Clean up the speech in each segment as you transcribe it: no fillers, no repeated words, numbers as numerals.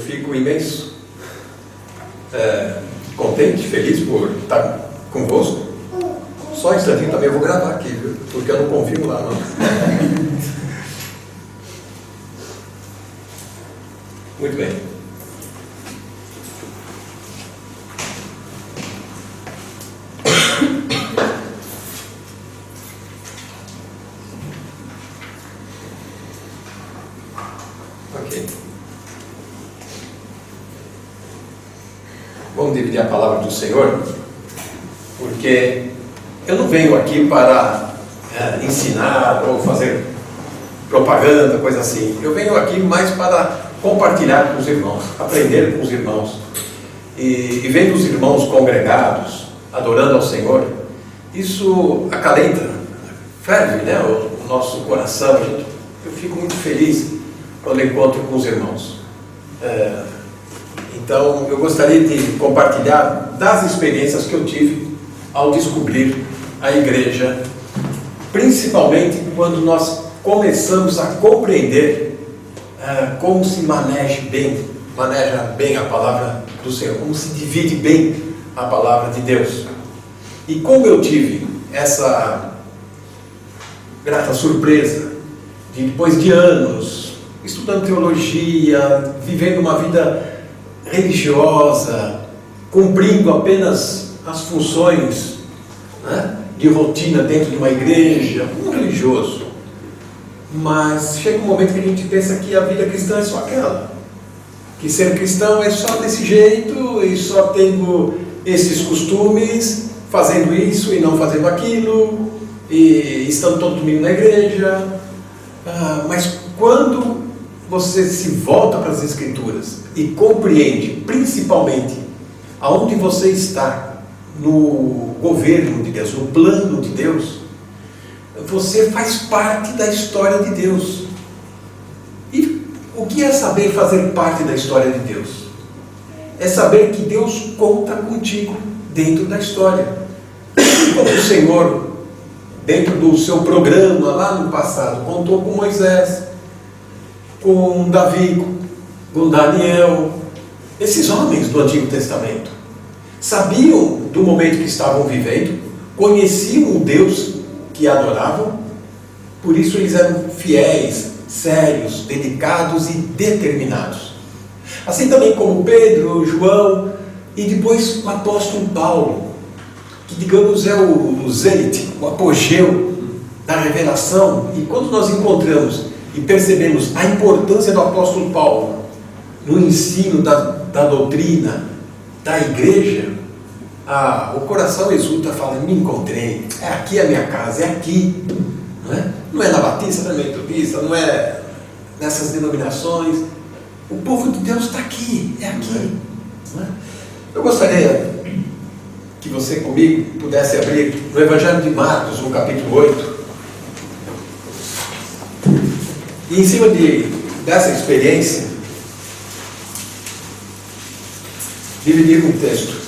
fico imenso, contente, feliz por estar convosco. Só um instantinho também eu vou gravar aqui, viu? Porque eu não confio lá, não. Muito bem. Ok. Vamos dividir a palavra do Senhor, porque eu não venho aqui para ensinar ou fazer propaganda, coisa assim. Eu venho aqui mais para compartilhar com os irmãos, aprender com os irmãos. E vendo os irmãos congregados, adorando ao Senhor, isso acalenta, ferve, né, o nosso coração. Eu fico muito feliz quando encontro com os irmãos. Então, eu gostaria de compartilhar das experiências que eu tive ao descobrir a igreja, principalmente quando nós começamos a compreender como se maneja bem a palavra do Senhor, como se divide bem a palavra de Deus. E como eu tive essa grata surpresa de, depois de anos estudando teologia, vivendo uma vida religiosa, cumprindo apenas as funções, né, de rotina dentro de uma igreja, um religioso. Mas chega um momento que a gente pensa que a vida cristã é só aquela, que ser cristão é só desse jeito, e só tendo esses costumes, fazendo isso e não fazendo aquilo, e estando todo domingo na igreja. Mas quando você se volta para as Escrituras e compreende, principalmente, aonde você está no governo de Deus, no plano de Deus, você faz parte da história de Deus. E o que é saber fazer parte da história de Deus? É saber que Deus conta contigo dentro da história. Como o Senhor, dentro do seu programa lá no passado, contou com Moisés, com Davi, com Daniel, esses homens do Antigo Testamento sabiam do momento que estavam vivendo, conheciam o Deus que adoravam, por isso eles eram fiéis, sérios, dedicados e determinados. Assim também como Pedro, João e depois o apóstolo Paulo, que digamos é o zênite, o apogeu da revelação. E quando nós encontramos e percebemos a importância do apóstolo Paulo no ensino da doutrina da igreja, o coração exulta, fala: me encontrei, é aqui a minha casa, é aqui, não é na Batista, não é na Metodista, não é nessas denominações. O povo de Deus está aqui, é aqui. Eu gostaria que você comigo pudesse abrir no Evangelho de Marcos, no capítulo 8, e em cima dessa experiência, dividir um texto.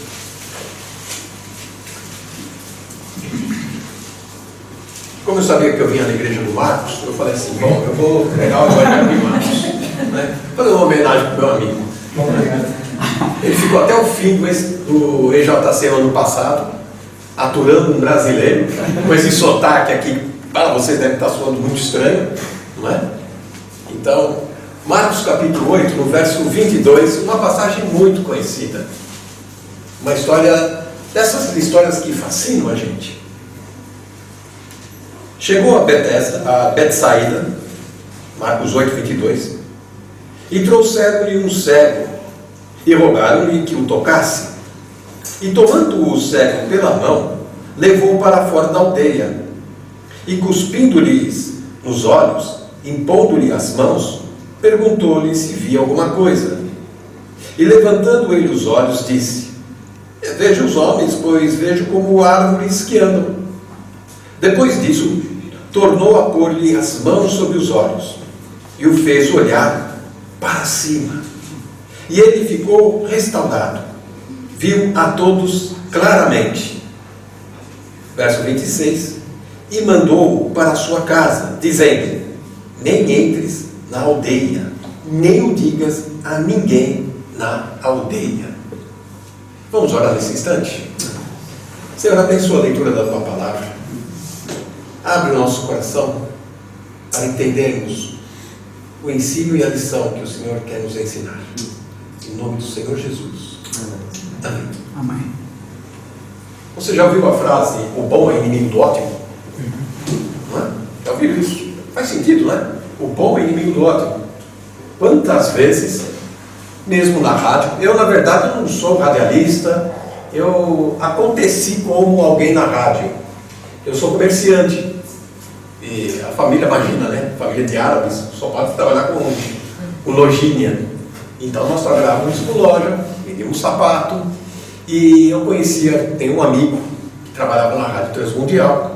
Como eu sabia que eu vinha na igreja do Marcos, eu falei assim: bom, eu vou pregar o Evangelho de Marcos, fazer uma homenagem para o meu amigo. Ele ficou até o fim do EJC ano passado, aturando um brasileiro, com esse sotaque aqui, para vocês deve estar soando muito estranho, não é? Então, Marcos capítulo 8, no verso 22, uma passagem muito conhecida, uma história, dessas histórias que fascinam a gente. Chegou a Betsaída, Marcos 8, 22, e trouxeram-lhe um cego, e rogaram-lhe que o tocasse. E tomando o cego pela mão, levou-o para fora da aldeia, e cuspindo-lhes nos olhos, impondo-lhe as mãos, perguntou-lhe se via alguma coisa. E levantando ele os olhos, disse: vejo os homens, pois vejo como árvores que andam. Depois disso, tornou a pôr-lhe as mãos sobre os olhos, e o fez olhar para cima. E ele ficou restaurado, viu a todos claramente. Verso 26, e mandou-o para a sua casa, dizendo: nem entres na aldeia, nem o digas a ninguém na aldeia. Vamos orar nesse instante? Senhor, abençoa a leitura da Tua Palavra. Abre o nosso coração para entendermos o ensino e a lição que o Senhor quer nos ensinar. Em nome do Senhor Jesus. Amém. Amém. Você já ouviu a frase, o bom é inimigo do ótimo? Não é? Já ouviu isso? Faz sentido, não é? O bom é inimigo do ótimo. Quantas vezes, mesmo na rádio, eu na verdade não sou radialista, eu aconteci como alguém na rádio. Eu sou comerciante. E a família, imagina, né? Família de árabes, só pode trabalhar com lojinha. Então nós trabalhávamos com loja, vendíamos sapato. E eu conhecia, tem um amigo que trabalhava na Rádio Transmundial.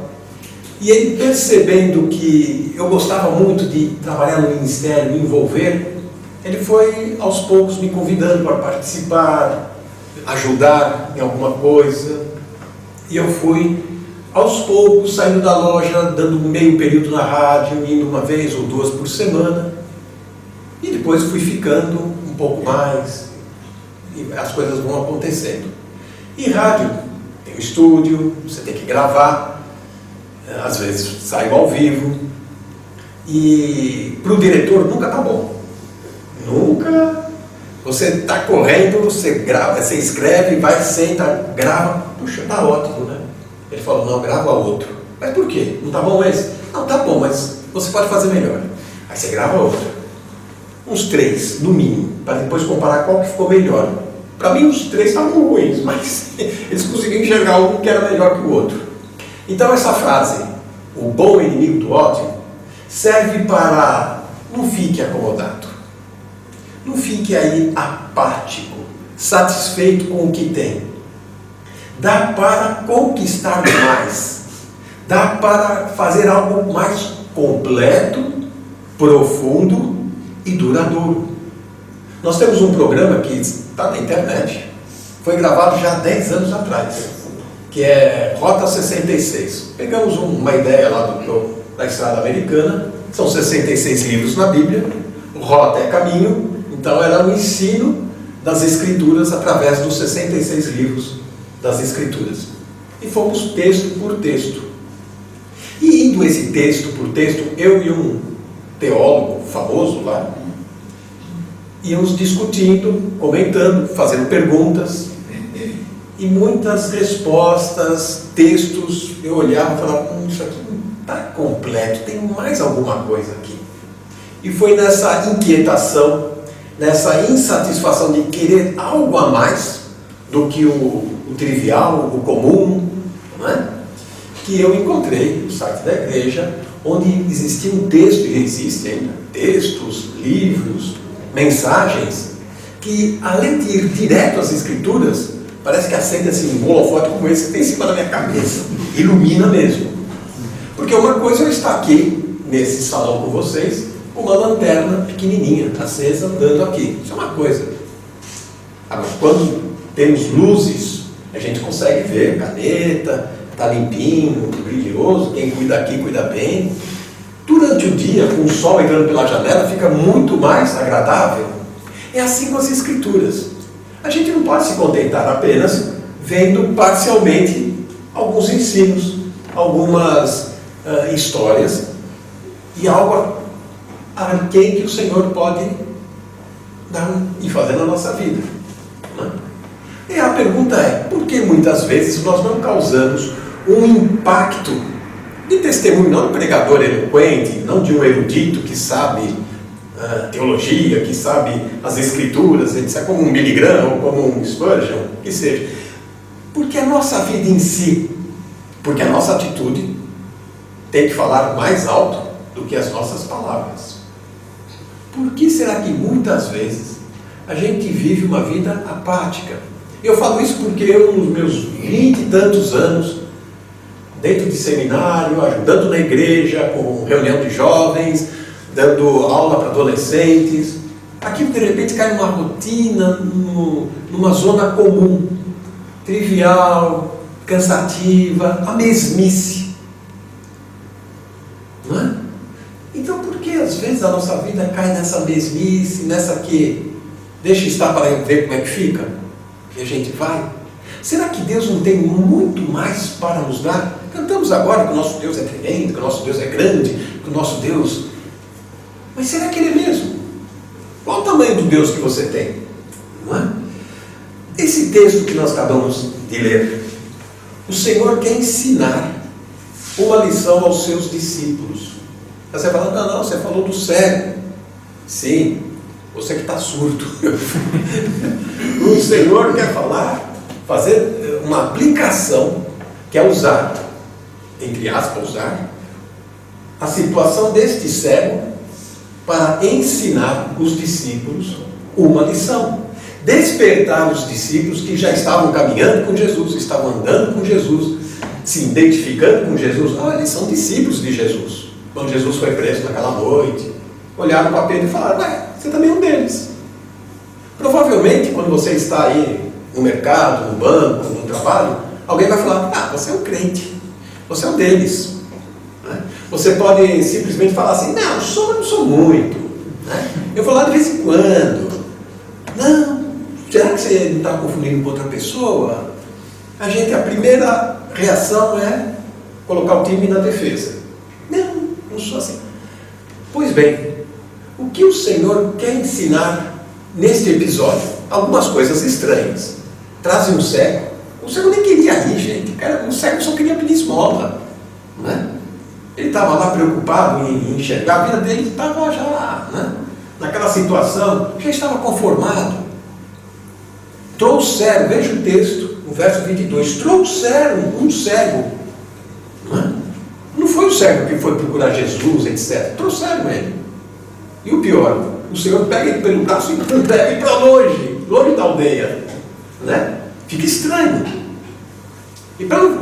E ele, percebendo que eu gostava muito de trabalhar no ministério, me envolver, ele foi aos poucos me convidando para participar, ajudar em alguma coisa. E eu fui aos poucos saindo da loja, dando meio período na rádio, indo uma vez ou duas por semana. E depois fui ficando um pouco mais, e as coisas vão acontecendo. E rádio, tem um estúdio, você tem que gravar, às vezes saiu ao vivo, e para o diretor nunca está bom. Nunca. Você está correndo, você grava, você escreve, vai, senta, grava, puxa, está ótimo, né? Ele falou, não, grava outro. Mas por quê? Não está bom esse? Não, está bom, mas você pode fazer melhor. Aí você grava outro. Uns 3, no mínimo, para depois comparar qual que ficou melhor. Para mim, os 3 estavam ruins, mas eles conseguiram enxergar um que era melhor que o outro. Então, essa frase, o bom é inimigo do ótimo, serve para não fique acomodado. Não fique aí apático, satisfeito com o que tem. Dá para conquistar mais. Dá para fazer algo mais completo, profundo e duradouro. Nós temos um programa que está na internet, foi gravado já há 10 anos atrás, que é Rota 66. Pegamos uma ideia lá da Estrada Americana, são 66 livros na Bíblia, Rota é caminho, então era um ensino das Escrituras através dos 66 livros das Escrituras. E fomos texto por texto. E indo esse texto por texto, eu e um teólogo famoso lá, íamos discutindo, comentando, fazendo perguntas, e muitas respostas, textos, eu olhava e falava, isso aqui não está completo, tem mais alguma coisa aqui. E foi nessa inquietação, nessa insatisfação de querer algo a mais do que o trivial, o comum, não é? Que eu encontrei no site da igreja, onde existia um texto, e existe ainda, textos, livros, mensagens, que além de ir direto às Escrituras, parece que acende assim um holofote como esse que tem em cima da minha cabeça, ilumina mesmo. Porque uma coisa eu estar aqui, nesse salão com vocês, com uma lanterna pequenininha, acesa, andando aqui, isso é uma coisa. Agora, quando temos luzes, a gente consegue ver, caneta, está limpinho, brilhoso, quem cuida aqui cuida bem. Durante o dia, com o sol entrando pela janela, fica muito mais agradável. É assim com as Escrituras. A gente não pode se contentar apenas vendo parcialmente alguns ensinos, algumas histórias e algo a quem que o Senhor pode dar e fazer na nossa vida. Né? E a pergunta é, por que muitas vezes nós não causamos um impacto de testemunho, não de um pregador eloquente, não de um erudito que sabe teologia, que sabe as Escrituras, etc., como um Billy Graham ou como um Spurgeon, que seja. Porque a nossa vida em si, porque a nossa atitude tem que falar mais alto do que as nossas palavras. Por que será que muitas vezes a gente vive uma vida apática? Eu falo isso porque eu, nos meus 20 e tantos anos, dentro de seminário, ajudando na igreja, com reunião de jovens, dando aula para adolescentes, aquilo de repente cai numa rotina, numa zona comum, trivial, cansativa, a mesmice. Não é? Então por que às vezes a nossa vida cai nessa mesmice, nessa que Deixa estar para ver como é que fica. E a gente vai. Será que Deus não tem muito mais para nos dar? Cantamos agora que o nosso Deus é tremendo, que o nosso Deus é grande, que o nosso Deus... Mas será que Ele é mesmo? Qual o tamanho do Deus que você tem? Não é? Esse texto que nós acabamos de ler, o Senhor quer ensinar uma lição aos seus discípulos. Você fala, não, você falou do cego. Sim, você que está surdo. O Senhor quer fazer uma aplicação, que é usar, entre aspas, usar a situação deste cego para ensinar os discípulos uma lição. Despertar os discípulos que já estavam caminhando com Jesus, estavam andando com Jesus, se identificando com Jesus. Eles são discípulos de Jesus. Quando Jesus foi preso naquela noite, olharam para Pedro e falaram, você também é um deles. Provavelmente, quando você está aí no mercado, no banco, no trabalho, alguém vai falar, você é um crente, você é um deles. Você pode simplesmente falar assim, eu não sou muito. Eu vou lá de vez em quando. Não, será que você não está confundindo com outra pessoa? A primeira reação é colocar o time na defesa. Não sou assim. Pois bem, o que o Senhor quer ensinar neste episódio? Algumas coisas estranhas. Trazem um cego. O cego nem queria ir, gente. O cego só queria pedir esmola. Ele estava lá preocupado em enxergar. A vida dele estava já naquela situação. Já estava conformado. Trouxeram, veja o texto, no verso 22. Trouxeram um cego. Não foi o cego que foi procurar Jesus, etc. Trouxeram ele. E o pior, o Senhor pega ele pelo braço e leva ele para longe da aldeia. Fica estranho. E para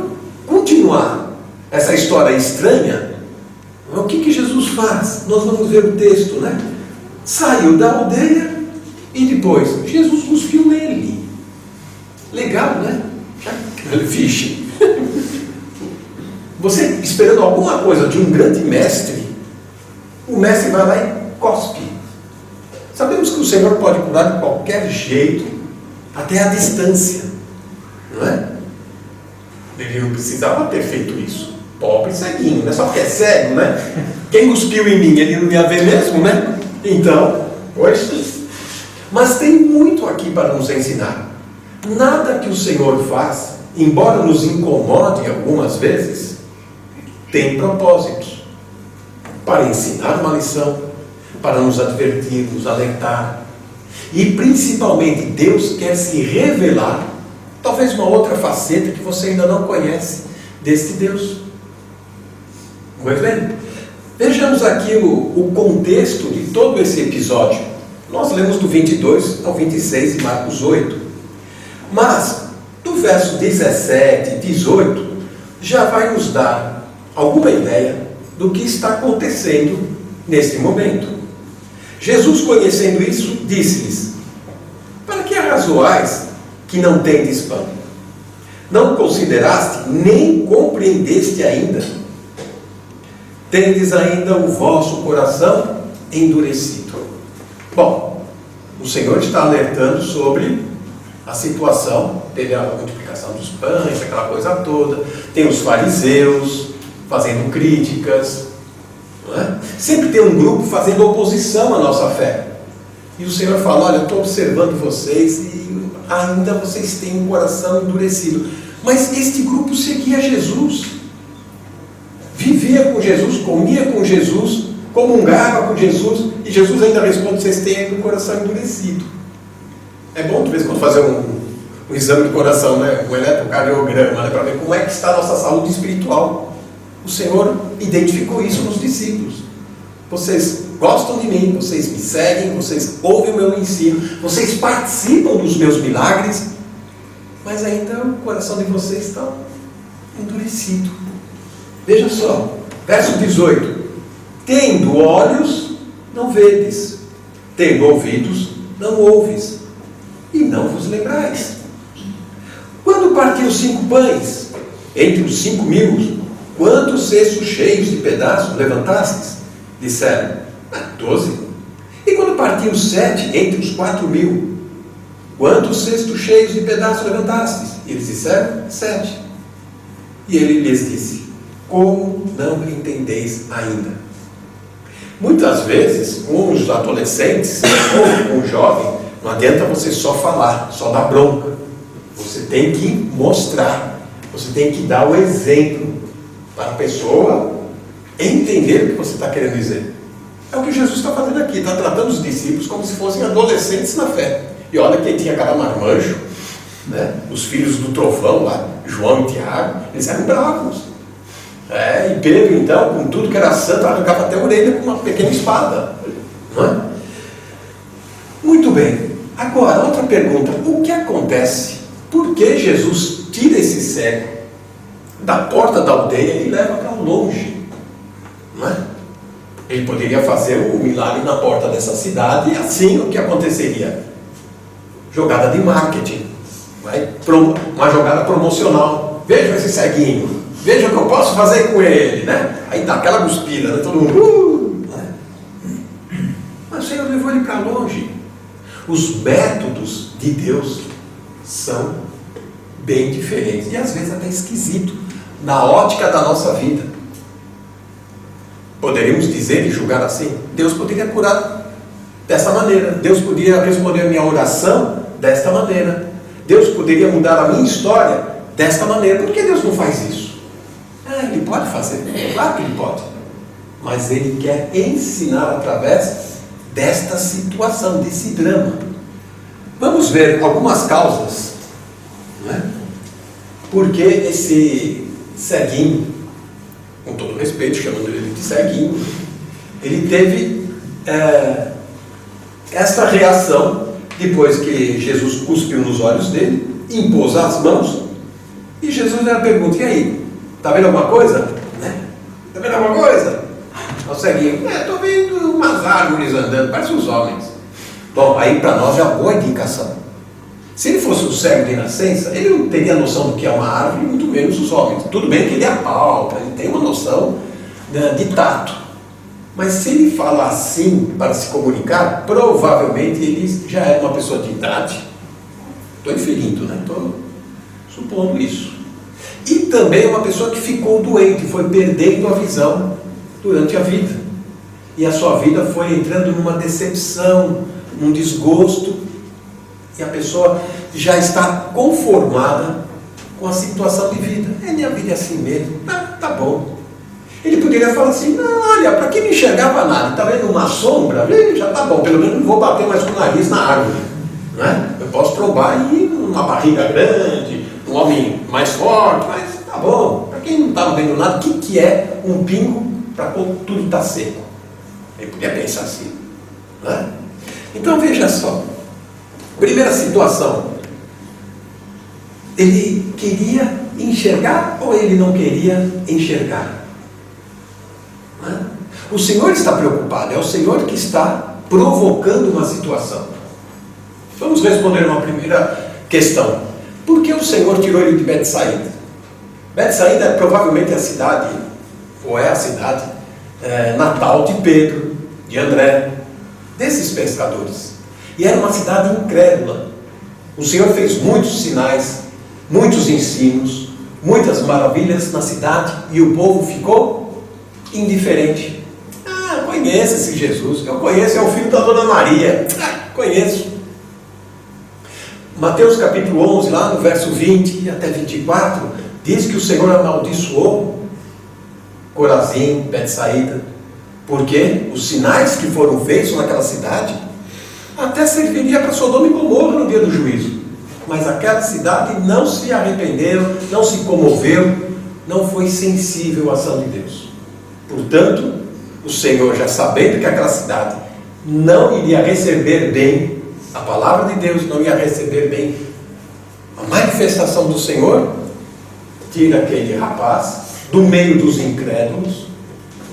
continuar essa história estranha, o que Jesus faz? Nós vamos ver o texto, Saiu da aldeia e depois Jesus cuspiu nele. Legal, Vixe. Você esperando alguma coisa de um grande mestre, o mestre vai lá e cospe. Sabemos que o Senhor pode curar de qualquer jeito, até a distância, não é? Ele não precisava ter feito isso. Pobre ceguinho, não é só porque é cego, Quem cuspiu em mim, ele não ia ver mesmo, Então, mas tem muito aqui para nos ensinar. Nada que o Senhor faz, embora nos incomode algumas vezes, tem propósitos para ensinar uma lição, para nos advertir, nos alertar. E principalmente Deus quer se revelar, talvez uma outra faceta que você ainda não conhece deste Deus. Muito bem? Vejamos aqui o contexto de todo esse episódio. Nós lemos do 22 ao 26 de Marcos 8. Mas, do verso 17 e 18, já vai nos dar alguma ideia do que está acontecendo neste momento. Jesus, conhecendo isso, disse-lhes: para que arrazoais que não tendes pão? Não consideraste, nem compreendeste ainda? Tendes ainda o vosso coração endurecido. Bom, o Senhor está alertando sobre a situação. Teve a multiplicação dos pães, aquela coisa toda. Tem os fariseus fazendo críticas, não é? Sempre tem um grupo fazendo oposição à nossa fé. E o Senhor fala: olha, eu estou observando vocês e ainda vocês têm um coração endurecido. Mas este grupo seguia Jesus, vivia com Jesus, comia com Jesus, comungava com Jesus, e Jesus ainda responde: vocês têm ainda um coração endurecido. É bom de vez em quando fazer um exame de coração, um eletrocardiograma, para ver como é que está a nossa saúde espiritual. O Senhor identificou isso nos discípulos. Vocês gostam de mim, vocês me seguem, vocês ouvem o meu ensino, vocês participam dos meus milagres, mas ainda o coração de vocês está endurecido. Veja só, verso 18: tendo olhos, não vedes, tendo ouvidos, não ouves, e não vos lembrais. Quando partiu os 5 pães, entre os 5.000, quantos cestos cheios de pedaços levantastes? Disseram: 12. E quando partiam 7 entre os 4.000, quantos cestos cheios de pedaços levantastes? E eles disseram: 7. E ele lhes disse: como não entendeis ainda? Muitas vezes, com os adolescentes ou com o jovem, não adianta você só falar, só dar bronca. Você tem que mostrar, você tem que dar o exemplo para a pessoa entender o que você está querendo dizer. É o que Jesus está fazendo aqui, está tratando os discípulos como se fossem adolescentes na fé. E olha quem tinha cada marmanjo, né? Os filhos do trovão lá, João e Tiago, eles eram bravos. E Pedro, então, com tudo que era santo, arrancava até a orelha com uma pequena espada. Não é? Muito bem. Agora, outra pergunta: o que acontece? Por que Jesus tira esse cego da porta da aldeia e leva para longe? Não é? Ele poderia fazer o milagre na porta dessa cidade, e assim o que aconteceria? Jogada de marketing, uma jogada promocional. Veja esse ceguinho, veja o que eu posso fazer com ele, né? Aí dá aquela cuspida, né? Todo mundo. Mas o Senhor levou ele para longe. Os métodos de Deus são bem diferentes e às vezes até esquisito na ótica da nossa vida. Poderíamos dizer e julgar assim: Deus poderia curar dessa maneira, Deus poderia responder a minha oração desta maneira, Deus poderia mudar a minha história desta maneira. Por que Deus não faz isso? Ele pode fazer, claro que Ele pode, mas Ele quer ensinar através desta situação, desse drama. Vamos ver algumas causas, né? Porque esse ceguinho, com todo respeito, chamando ele de ceguinho, ele teve essa reação depois que Jesus cuspiu nos olhos dele, impôs as mãos, e Jesus lhe pergunta: e aí, está vendo alguma coisa? Está vendo alguma coisa? O ceguinho: estou vendo umas árvores andando, parece os homens. Bom, aí para nós é uma boa indicação. Se ele fosse um cego de nascença, ele não teria noção do que é uma árvore, muito menos os homens. Tudo bem que ele apalpa, ele tem uma noção de tato. Mas se ele fala assim para se comunicar, provavelmente ele já é uma pessoa de idade. Estou inferindo, né? Estou supondo isso. E também uma pessoa que ficou doente, foi perdendo a visão durante a vida. E a sua vida foi entrando numa decepção, num desgosto. E a pessoa já está conformada com a situação de vida. Minha vida é assim mesmo. Tá bom. Ele poderia falar assim: não, olha, para quem não enxergava nada, está vendo uma sombra, já está bom, pelo menos não vou bater mais com o nariz na árvore, não é? Eu posso trombar aí uma barriga grande, um homem mais forte, mas tá bom. Para quem não estava vendo nada, o que é um pingo para quando tudo está seco? Ele podia pensar assim, não é? Então veja só, primeira situação: ele queria enxergar ou ele não queria enxergar? O Senhor está preocupado, é o Senhor que está provocando uma situação. Vamos responder uma primeira questão: por que o Senhor tirou ele de Betsaída? Betsaída é provavelmente a cidade, ou é a cidade natal de Pedro, de André, desses pescadores. E era uma cidade incrédula. O Senhor fez muitos sinais, muitos ensinos, muitas maravilhas na cidade, e o povo ficou indiferente. Conheço esse Jesus, eu conheço, é o filho da Dona Maria, conheço. Mateus capítulo 11, lá no verso 20 até 24, diz que o Senhor amaldiçoou Corazim, Betsaída, porque os sinais que foram feitos naquela cidade até serviria para Sodoma e Gomorra no dia do juízo. Mas aquela cidade não se arrependeu, não se comoveu, não foi sensível à ação de Deus. Portanto, o Senhor, já sabendo que aquela cidade não iria receber bem a palavra de Deus, não ia receber bem a manifestação do Senhor, tira aquele rapaz do meio dos incrédulos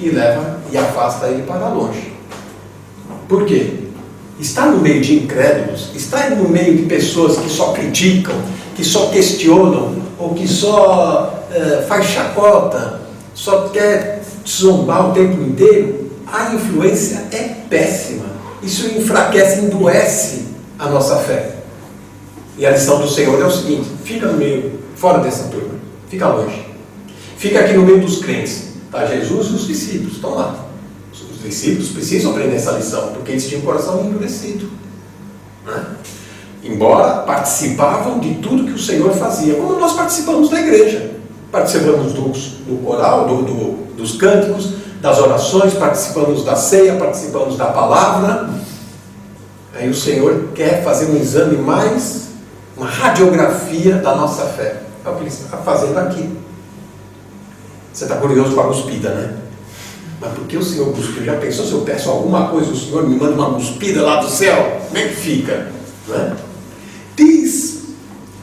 e leva e afasta ele para longe. Por quê? Estar no meio de incrédulos, estar no meio de pessoas que só criticam, que só questionam, ou que só faz chacota, só quer zombar o tempo inteiro, a influência é péssima. Isso enfraquece, endurece a nossa fé. E a lição do Senhor é o seguinte: fica no meio, fora dessa turma, fica longe. Fica aqui no meio dos crentes. Tá? Jesus e os discípulos estão lá. Os discípulos precisam aprender essa lição, porque eles tinham o coração endurecido, né? Embora participavam de tudo que o Senhor fazia, como nós participamos da igreja. Participamos do coral, dos cânticos, das orações, participamos da ceia, participamos da palavra. Aí o Senhor quer fazer um exame mais, uma radiografia da nossa fé. É o que Ele está fazendo aqui. Você está curioso com a cuspida, né? Mas por que o Senhor cuspiu? Já pensou se eu peço alguma coisa, o Senhor me manda uma cuspida lá do céu? Como é que fica? Né?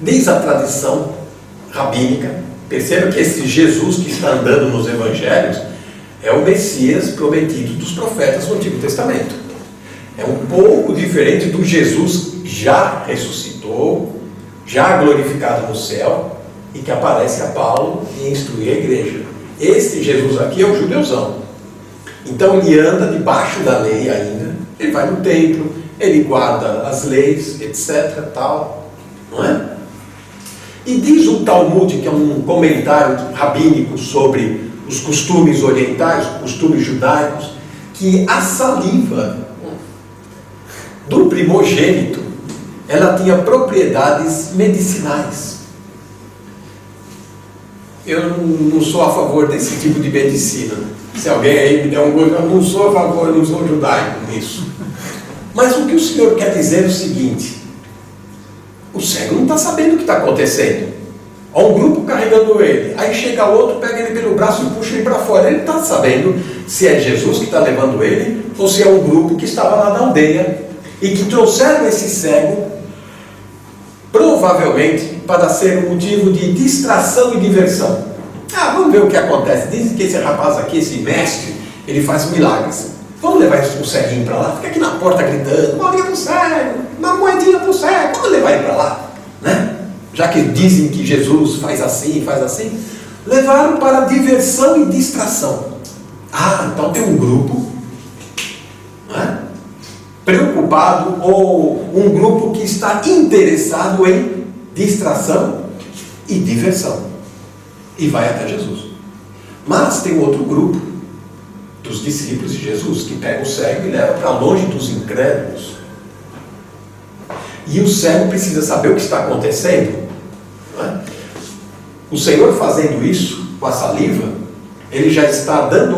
Diz a tradição rabínica, perceba que esse Jesus que está andando nos evangelhos é o Messias prometido dos profetas do Antigo Testamento. É um pouco diferente do Jesus que já ressuscitou, já glorificado no céu, e que aparece a Paulo e instrui a igreja. Esse Jesus aqui é o judeuzão. Então ele anda debaixo da lei ainda, ele vai no templo, ele guarda as leis, etc. Tal, não é? E diz o Talmud, que é um comentário rabínico sobre os costumes orientais, os costumes judaicos, que a saliva do primogênito, ela tinha propriedades medicinais. Eu não sou a favor desse tipo de medicina. Se alguém aí me der um gosto, eu não sou a favor, eu não sou judaico nisso. Mas o que o Senhor quer dizer é o seguinte: o cego não está sabendo o que está acontecendo. Há um grupo carregando ele, aí chega outro, pega ele pelo braço e puxa ele para fora. Ele está sabendo se é Jesus que está levando ele, ou se é um grupo que estava lá na aldeia e que trouxeram esse cego, provavelmente para ser um motivo de distração e diversão. Vamos ver o que acontece. Dizem que esse rapaz aqui, esse mestre, ele faz milagres. Vamos levar o ceguinho para lá? Fica aqui na porta gritando: bolinha pro cego, uma moedinha pro cego. Vamos levar ele para lá, né? Já que dizem que Jesus faz assim, levaram para diversão e distração. Então tem um grupo, né, preocupado, ou um grupo que está interessado em distração e diversão, e vai até Jesus. Mas tem outro grupo dos discípulos de Jesus que pega o cego e leva para longe dos incrédulos. E o cego precisa saber o que está acontecendo, não é? O Senhor fazendo isso com a saliva, Ele já está dando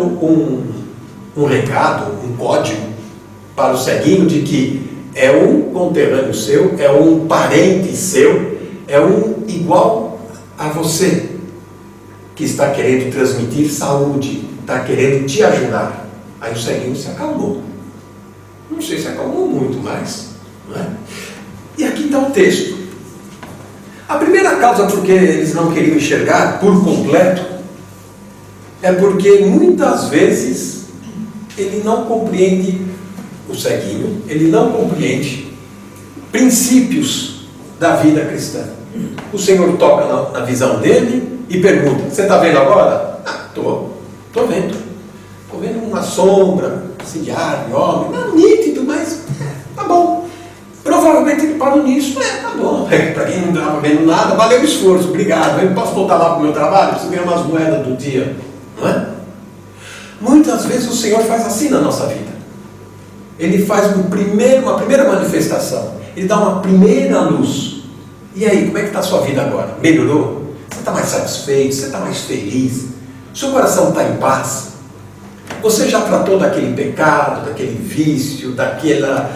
um recado, um código para o ceguinho de que é um conterrâneo seu, é um parente seu, é um igual a você, que está querendo transmitir saúde, está querendo te ajudar. Aí o ceguinho se acalmou. Não sei se acalmou muito, mas, não é? E aqui está o texto. A primeira causa porque eles não queriam enxergar por completo é porque muitas vezes ele não compreende, o ceguinho, ele não compreende princípios da vida cristã. O Senhor toca na visão dele e pergunta: você está vendo agora? Estou vendo. Estou vendo uma sombra, assim, de ar, de homem, não nítido, mas tá bom. Provavelmente ele parou nisso. Tá bom. Para quem não estava vendo nada, valeu o esforço, obrigado. Eu posso voltar lá para o meu trabalho? Preciso ganhar umas moedas do dia. Não é? Muitas vezes o Senhor faz assim na nossa vida. Ele faz uma primeira manifestação. Ele dá uma primeira luz. E aí, como é que está a sua vida agora? Melhorou? Você está mais satisfeito? Você está mais feliz? Seu coração está em paz? Você já tratou daquele pecado, daquele vício, daquela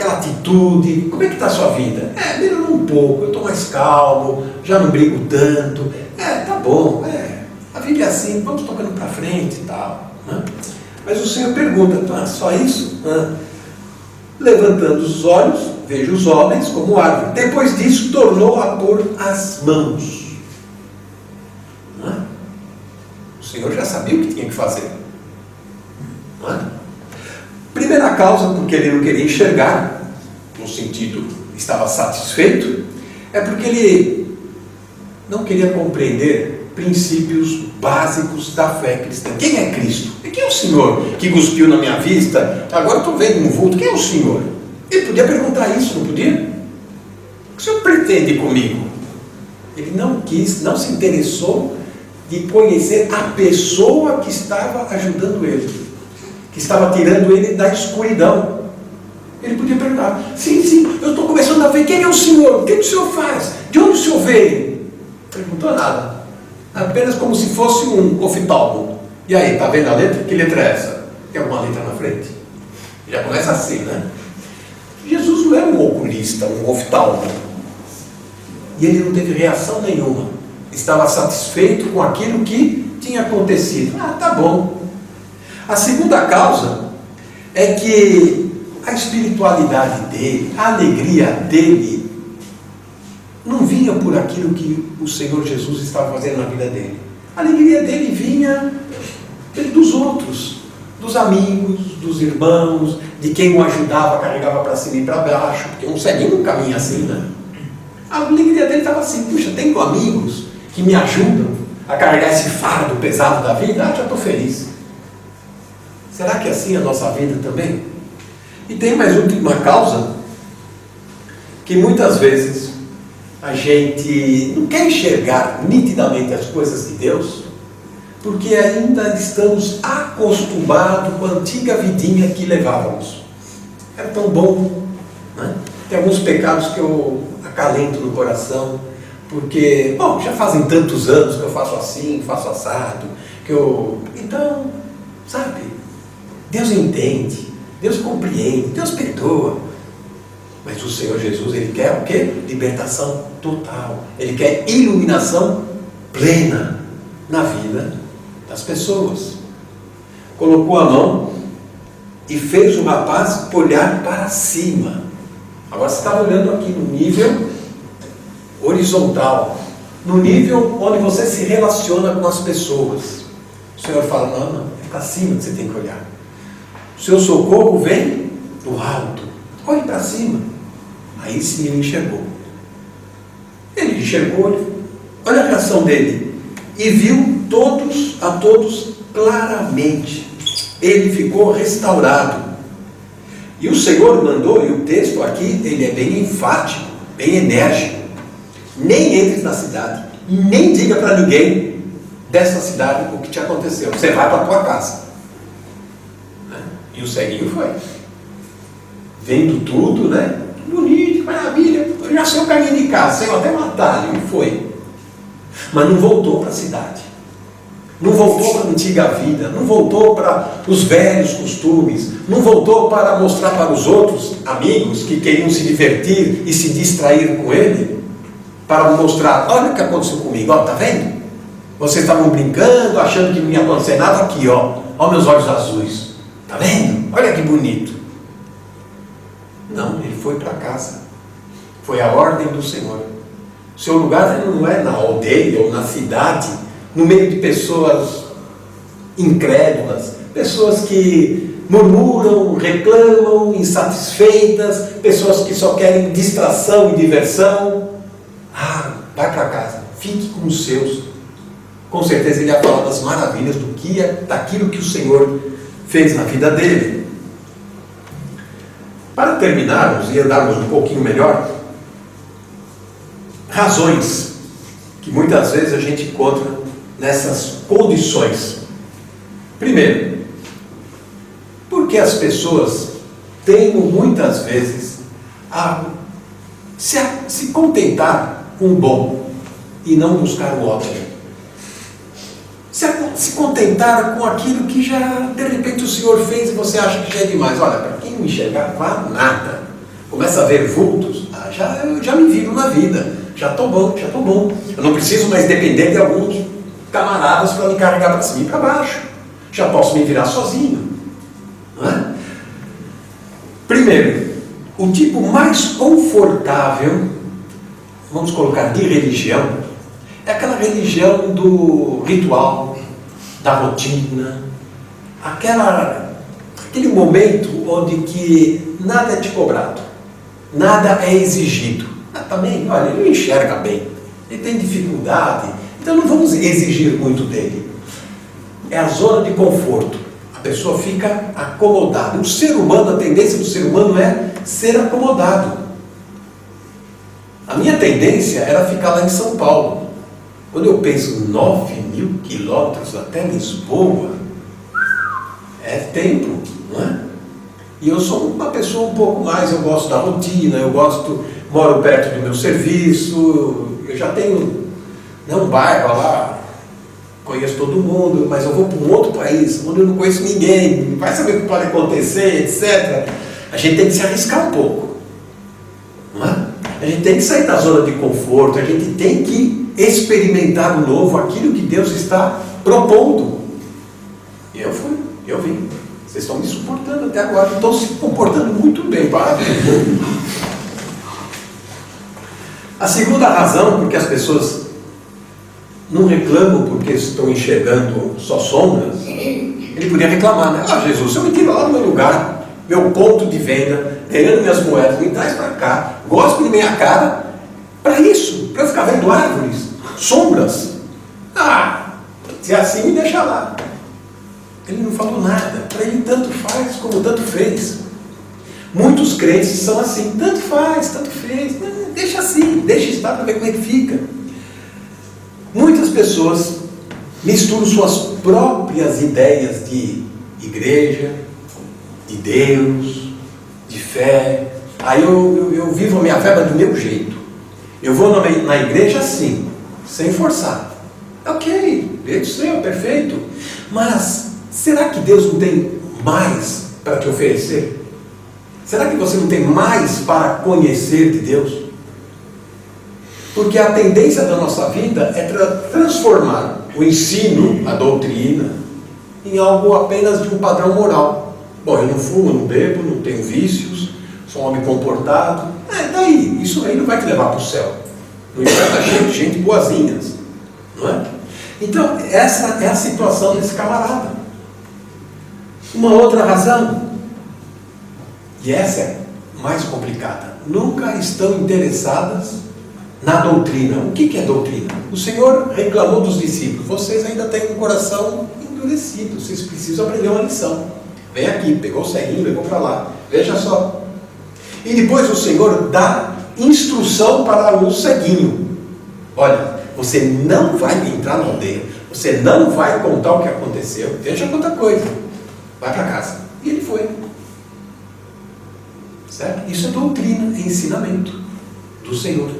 atitude? Como é que está a sua vida? Melhorou um pouco, eu estou mais calmo, já não brigo tanto. Tá bom, a vida é assim, vamos tocando para frente e tal, né? Mas o Senhor pergunta: só isso? Levantando os olhos, vejo os homens como árvore. Depois disso, tornou a pôr as mãos. Não é? O Senhor já sabia o que tinha que fazer. Não é? Primeira causa, porque ele não queria enxergar, no sentido, estava satisfeito, é porque ele não queria compreender princípios básicos da fé cristã. Quem é Cristo? Quem é o senhor que cuspiu na minha vista? Agora eu estou vendo um vulto. Quem é o senhor? Ele podia perguntar isso, não podia? O que o senhor pretende comigo? Ele não quis, não se interessou de conhecer a pessoa que estava ajudando ele, que estava tirando ele da escuridão. Ele podia perguntar: sim, eu estou começando a ver quem é o senhor, o que o senhor faz, de onde o senhor veio? Não perguntou nada, apenas como se fosse um oftalmo. E aí, está vendo a letra? Que letra é essa? Tem alguma letra na frente? Já começa assim, né? Jesus não era um oculista, um oftalmo. E ele não teve reação nenhuma. Estava satisfeito com aquilo que tinha acontecido. Tá bom. A segunda causa é que a espiritualidade dele, a alegria dele, não vinha por aquilo que o Senhor Jesus estava fazendo na vida dele. A alegria dele vinha dos outros, dos amigos, dos irmãos, de quem o ajudava, carregava para cima e para baixo, porque um ceguinho não caminha assim, né? A alegria dele estava assim: puxa, tenho amigos que me ajudam a carregar esse fardo pesado da vida, já estou feliz. Será que é assim a nossa vida também? E tem mais uma causa, que muitas vezes a gente não quer enxergar nitidamente as coisas de Deus, porque ainda estamos acostumados com a antiga vidinha que levávamos. Era tão bom, né? Tem alguns pecados que eu acalento no coração, porque, já fazem tantos anos que eu faço assim, faço assado, então, sabe, Deus entende, Deus compreende, Deus perdoa. Mas o Senhor Jesus, Ele quer o quê? Libertação total. Ele quer iluminação plena na vida das pessoas. Colocou a mão e fez o rapaz olhar para cima. Agora você estava olhando aqui no nível horizontal, no nível onde você se relaciona com as pessoas. O Senhor fala: não, é para cima que você tem que olhar. O seu socorro vem do alto. Olhe para cima. Aí sim ele enxergou. Olha a reação dele. E viu a todos claramente. Ele ficou restaurado. E o Senhor mandou, e o texto aqui, ele é bem enfático, bem enérgico: nem entres na cidade, nem diga para ninguém dessa cidade o que te aconteceu. Você vai para a tua casa. E o ceguinho foi. Vendo tudo, né? Bonito, maravilha. Eu já sei o caminho de casa, sei até um atalho. E foi. Mas não voltou para a cidade. Não voltou para a antiga vida. Não voltou para os velhos costumes. Não voltou para mostrar para os outros amigos que queriam se divertir e se distrair com ele. Para mostrar: olha o que aconteceu comigo. Tá vendo? Vocês estavam brincando, achando que não ia acontecer nada. Aqui, olha meus olhos azuis. Tá vendo? Olha que bonito. Não, ele foi para casa. Foi a ordem do Senhor. O seu lugar não é na aldeia ou na cidade, no meio de pessoas incrédulas, pessoas que murmuram, reclamam, insatisfeitas, pessoas que só querem distração e diversão. Vai para casa, fique com os seus. Com certeza ele ia falar das maravilhas daquilo que o Senhor fez na vida dele. Para terminarmos e andarmos um pouquinho melhor, razões que muitas vezes a gente encontra nessas condições. Primeiro, porque as pessoas tendem muitas vezes a se contentar com o bom e não buscar o ótimo. Se contentar com aquilo que já, de repente, o Senhor fez e você acha que já é demais. Olha, para quem não enxergar, nada. Começa a ver vultos. Eu já me viro na vida. Já estou bom. Eu não preciso mais depender de alguns camaradas para me carregar para cima e para baixo. Já posso me virar sozinho. Não é? Primeiro, o tipo mais confortável, vamos colocar, de religião, é aquela religião do ritual, da rotina, aquele momento onde que nada é te cobrado, nada é exigido. Também, olha, ele não enxerga bem, ele tem dificuldade, então não vamos exigir muito dele. É a zona de conforto. A pessoa fica acomodada. O ser humano, a tendência do ser humano é ser acomodado. A minha tendência era ficar lá em São Paulo. Quando eu penso 9.000 quilômetros até Lisboa, é tempo, não é? E eu sou uma pessoa um pouco mais, eu gosto da rotina, moro perto do meu serviço, eu já tenho um bairro lá, conheço todo mundo, mas eu vou para um outro país, onde eu não conheço ninguém, vai saber o que pode acontecer, etc. A gente tem que se arriscar um pouco, não é? A gente tem que sair da zona de conforto, a gente tem que experimentar o novo, aquilo que Deus está propondo. E eu fui, eu vim. Vocês estão me suportando até agora, estão se comportando muito bem, parabéns. A segunda razão, porque as pessoas não reclamam porque estão enxergando só sombras, ele podia reclamar, né? Ah, Jesus, eu me tiro lá no meu lugar, meu ponto de venda, ganhando minhas moedas, me traz para cá, gosta de minha cara, para isso, para eu ficar vendo árvores, sombras. Ah, se é assim, me deixa lá. Ele não falou nada, para ele tanto faz como tanto fez. Muitos crentes são assim, tanto faz, tanto fez, deixa assim, deixa estar para ver como é que fica. Muitas pessoas misturam suas próprias ideias de igreja, de Deus, de fé. Aí eu vivo a minha fé do meu jeito. Eu vou na igreja assim, sem forçar. Ok, Deus do céu, perfeito. Mas será que Deus não tem mais para te oferecer? Será que você não tem mais para conhecer de Deus? Porque a tendência da nossa vida é transformar o ensino, a doutrina, em algo apenas de um padrão moral. Bom, eu não fumo, não bebo, não tenho vícios, sou um homem comportado. Daí, isso aí não vai te levar para o céu. No inferno está cheio de gente boazinhas, não é? Então, essa é a situação desse camarada. Uma outra razão, e essa é mais complicada, nunca estão interessadas na doutrina. O que é doutrina? O Senhor reclamou dos discípulos, vocês ainda têm um coração endurecido, vocês precisam aprender uma lição. Vem aqui, pegou o ceguinho, levou para lá, veja só. E depois o Senhor dá instrução para o ceguinho. Olha, você não vai entrar na aldeia, você não vai contar o que aconteceu, veja quanta coisa, vai para casa. E ele foi. Certo? Isso é doutrina, é ensinamento do Senhor.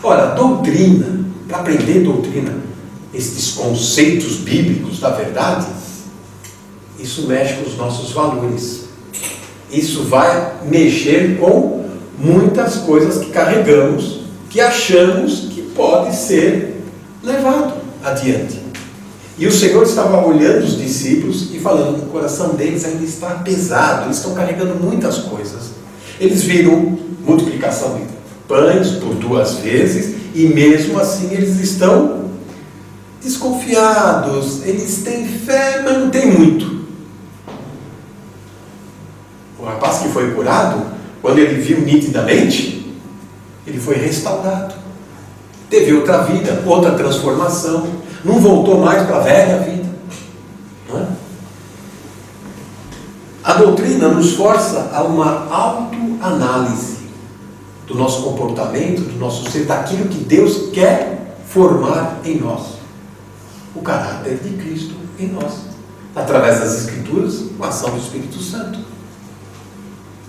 Ora, doutrina, para aprender doutrina, estes conceitos bíblicos da verdade, isso mexe com os nossos valores. Isso vai mexer com muitas coisas que carregamos, que achamos que pode ser levado adiante. E o Senhor estava olhando os discípulos e falando, o coração deles ainda está pesado, eles estão carregando muitas coisas. Eles viram multiplicação de pães por 2 vezes e mesmo assim eles estão desconfiados, eles têm fé, mas não têm muito. O rapaz que foi curado, quando ele viu nitidamente, ele foi restaurado. Teve outra vida, outra transformação, não voltou mais para a velha vida. Não é? A doutrina nos força a uma autoanálise do nosso comportamento, do nosso ser, daquilo que Deus quer formar em nós. O caráter de Cristo em nós. Através das Escrituras, com a ação do Espírito Santo.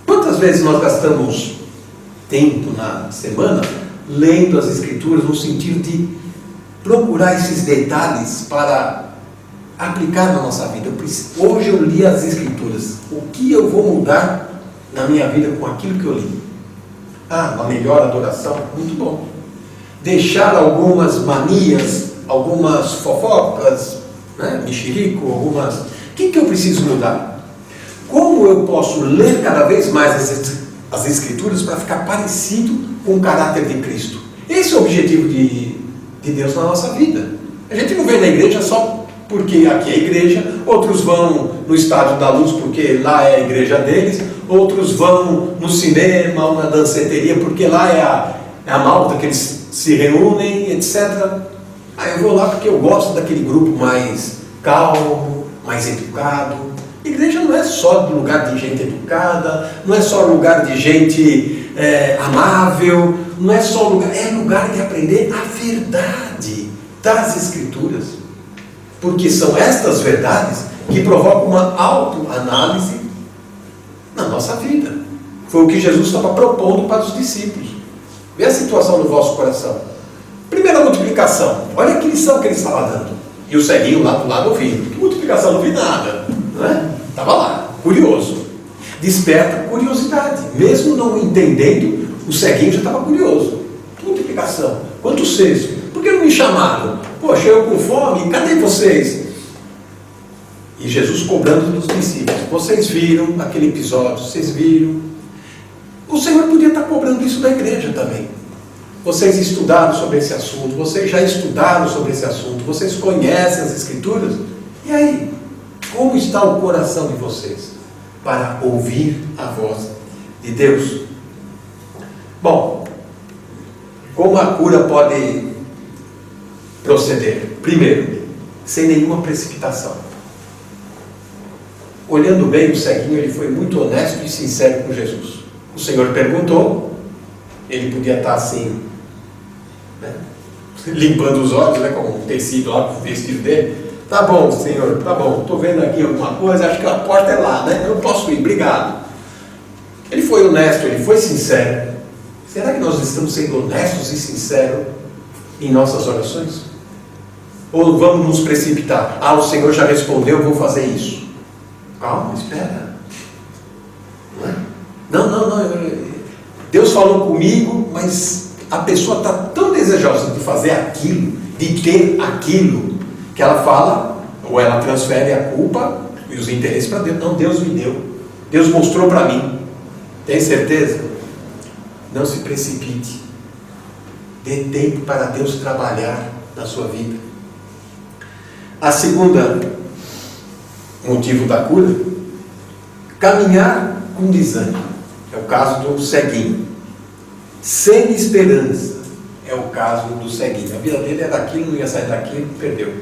Quantas vezes nós gastamos tempo na semana lendo as Escrituras no sentido de procurar esses detalhes para aplicar na nossa vida? Hoje eu li as Escrituras. O que eu vou mudar na minha vida com aquilo que eu li? Uma melhor adoração? Muito bom. Deixar algumas manias, algumas fofocas, mexerico, algumas... O que eu preciso mudar? Como eu posso ler cada vez mais as Escrituras para ficar parecido com o caráter de Cristo? Esse é o objetivo de Deus na nossa vida. A gente não vem na igreja só porque aqui é a igreja, outros vão no Estádio da Luz porque lá é a igreja deles, outros vão no cinema ou na danceteria porque lá é a malta que eles se reúnem, etc. Eu vou lá porque eu gosto daquele grupo mais calmo, mais educado. Igreja não é só lugar de gente educada, não é só lugar de gente amável, não é só lugar, é lugar de aprender a verdade das Escrituras. Porque são estas verdades que provocam uma autoanálise na nossa vida. Foi o que Jesus estava propondo para os discípulos. Vê a situação no vosso coração. Primeira multiplicação. Olha que lição que ele estava dando. E o ceguinho lá do lado ouvindo. Que multiplicação? Não vi nada. Não é? Estava lá, curioso. Desperta curiosidade. Mesmo não entendendo, o ceguinho já estava curioso. Que multiplicação? Quantos cestos? Por que não me chamaram? Poxa, eu com fome, cadê vocês? E Jesus cobrando dos discípulos. Vocês viram aquele episódio? Vocês viram? O Senhor podia estar cobrando isso da igreja também. Vocês estudaram sobre esse assunto, vocês já estudaram sobre esse assunto, vocês conhecem as Escrituras? E aí? Como está o coração de vocês para ouvir a voz de Deus? Bom, como a cura pode proceder? Primeiro, sem nenhuma precipitação. Olhando bem o ceguinho, ele foi muito honesto e sincero com Jesus. O Senhor perguntou, ele podia estar assim, né, limpando os olhos, né, com um tecido lá no vestido dele. Tá bom, Senhor, tá bom, estou vendo aqui alguma coisa, acho que a porta é lá, né? Eu posso ir, obrigado. Ele foi honesto, ele foi sincero. Será que nós estamos sendo honestos e sinceros em nossas orações? Ou vamos nos precipitar? Ah, o Senhor já respondeu, eu vou fazer isso. Calma, espera. Não. Deus falou comigo, mas a pessoa está tão desejosa de fazer aquilo, de ter aquilo, que ela fala, ou ela transfere a culpa e os interesses para Deus. Não, Deus me deu. Deus mostrou para mim. Tem certeza? Não se precipite. Dê tempo para Deus trabalhar na sua vida. A segunda motivo da cura, caminhar com desânimo. É o caso do ceguinho. Sem esperança. É o caso do ceguinho. A vida dele era daquilo, não ia sair daquilo, perdeu.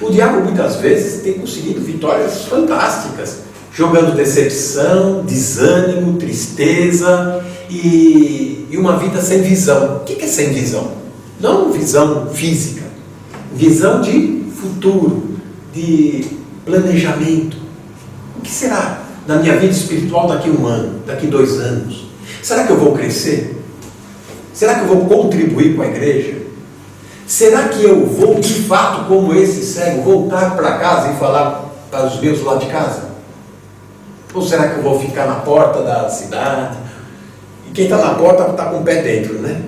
O diabo muitas vezes tem conseguido vitórias fantásticas, jogando decepção, desânimo, tristeza e uma vida sem visão. O que é sem visão? Não visão física, visão de futuro, de planejamento. O que será na minha vida espiritual daqui a 1 ano, daqui 2 anos? Será que eu vou crescer? Será que eu vou contribuir com a igreja? Será que eu vou, de fato, como esse cego, voltar para casa e falar para os meus lá de casa? Ou será que eu vou ficar na porta da cidade? E quem está na porta está com o pé dentro, né?